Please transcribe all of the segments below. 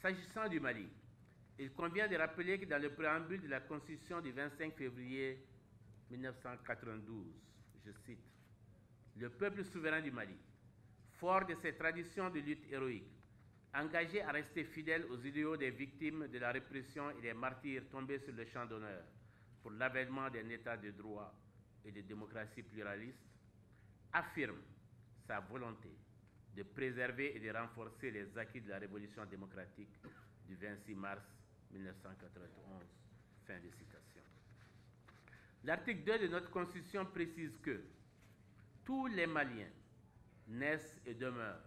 S'agissant du Mali, il convient de rappeler que dans le préambule de la Constitution du 25 février 1992, je cite, « Le peuple souverain du Mali, fort de ses traditions de lutte héroïque, engagé à rester fidèle aux idéaux des victimes de la répression et des martyrs tombés sur le champ d'honneur pour l'avènement d'un État de droit et de démocratie pluraliste, affirme sa volonté de préserver et de renforcer les acquis de la révolution démocratique du 26 mars 1991. » Fin de citation. L'article 2 de notre Constitution précise que tous les Maliens naissent et demeurent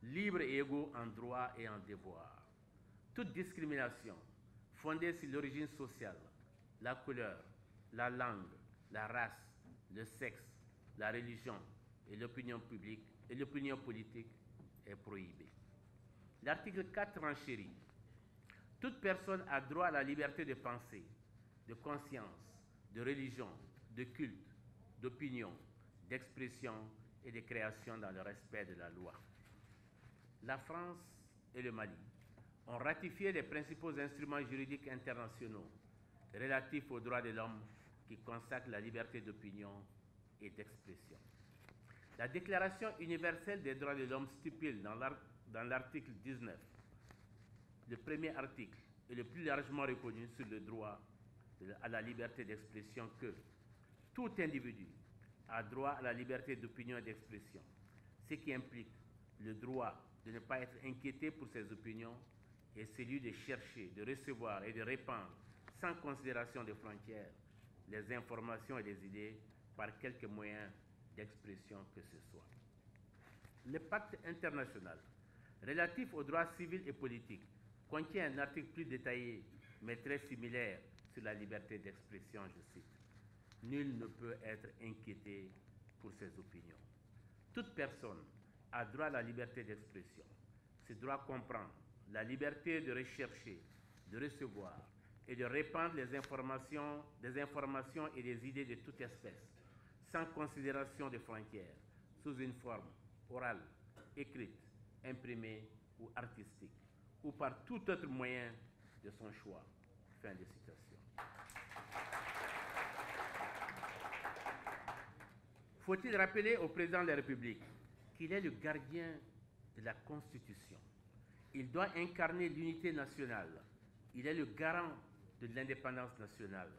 libres et égaux en droit et en devoir. Toute discrimination fondée sur l'origine sociale, la couleur, la langue, la race, le sexe, la religion et l'opinion publique et l'opinion politique est prohibée. L'article 4 renchérit. Toute personne a droit à la liberté de pensée, de conscience, de religion, de culte, d'opinion, d'expression et de création dans le respect de la loi. La France et le Mali ont ratifié les principaux instruments juridiques internationaux relatifs aux droits de l'homme qui consacrent la liberté d'opinion et d'expression. La Déclaration universelle des droits de l'homme stipule dans l'article 19, le premier article est le plus largement reconnu sur le droit à la liberté d'expression que tout individu a droit à la liberté d'opinion et d'expression, ce qui implique le droit de ne pas être inquiété pour ses opinions et celui de chercher, de recevoir et de répandre sans considération de frontières les informations et les idées par quelque moyen d'expression que ce soit. Le pacte international relatif aux droits civils et politiques contient un article plus détaillé mais très similaire sur la liberté d'expression, je cite. Nul ne peut être inquiété pour ses opinions. Toute personne a droit à la liberté d'expression. Ce droit comprend la liberté de rechercher, de recevoir et de répandre des informations et des idées de toute espèce, sans considération de frontières, sous une forme orale, écrite, imprimée ou artistique, ou par tout autre moyen de son choix. Fin de citation. Faut-il rappeler au président de la République qu'il est le gardien de la Constitution. Il doit incarner l'unité nationale. Il est le garant de l'indépendance nationale,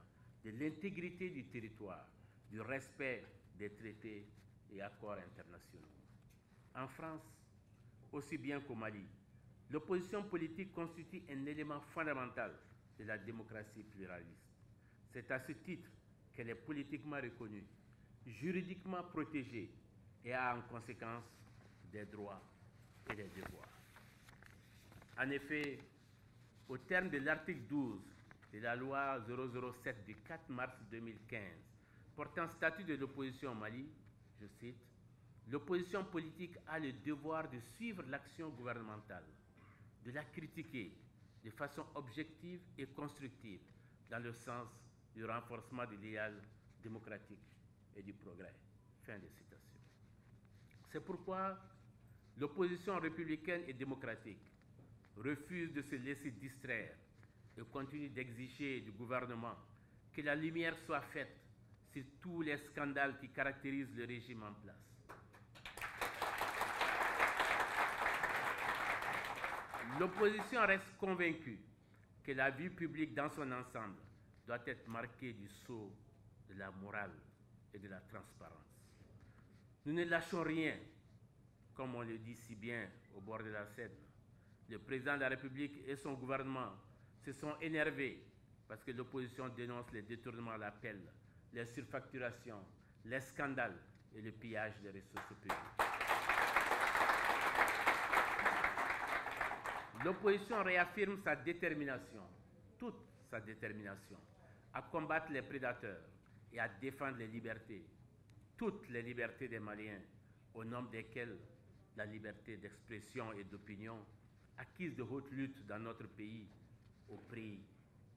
de l'intégrité du territoire, du respect des traités et accords internationaux. En France, aussi bien qu'au Mali, l'opposition politique constitue un élément fondamental de la démocratie pluraliste. C'est à ce titre qu'elle est politiquement reconnue, juridiquement protégée et a en conséquence des droits et des devoirs. En effet, au terme de l'article 12 de la loi 007 du 4 mars 2015 portant statut de l'opposition au Mali, je cite, « L'opposition politique a le devoir de suivre l'action gouvernementale, de la critiquer de façon objective et constructive dans le sens du renforcement de l'idéal démocratique et du progrès. » Fin de citation. C'est pourquoi l'opposition républicaine et démocratique refuse de se laisser distraire et continue d'exiger du gouvernement que la lumière soit faite sur tous les scandales qui caractérisent le régime en place. L'opposition reste convaincue que la vie publique dans son ensemble doit être marquée du sceau de la morale et de la transparence. Nous ne lâchons rien, comme on le dit si bien au bord de la Seine. Le président de la République et son gouvernement se sont énervés parce que l'opposition dénonce les détournements à l'appel, les surfacturations, les scandales et le pillage des ressources publiques. L'opposition réaffirme sa détermination, toute sa détermination, à combattre les prédateurs et à défendre les libertés, toutes les libertés des Maliens, au nom desquelles la liberté d'expression et d'opinion, acquise de haute lutte dans notre pays au prix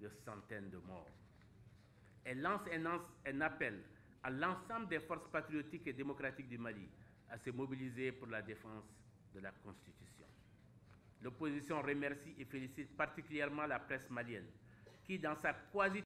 de centaines de morts. Elle lance un appel à l'ensemble des forces patriotiques et démocratiques du Mali à se mobiliser pour la défense de la Constitution. L'opposition remercie et félicite particulièrement la presse malienne, qui, dans sa quasi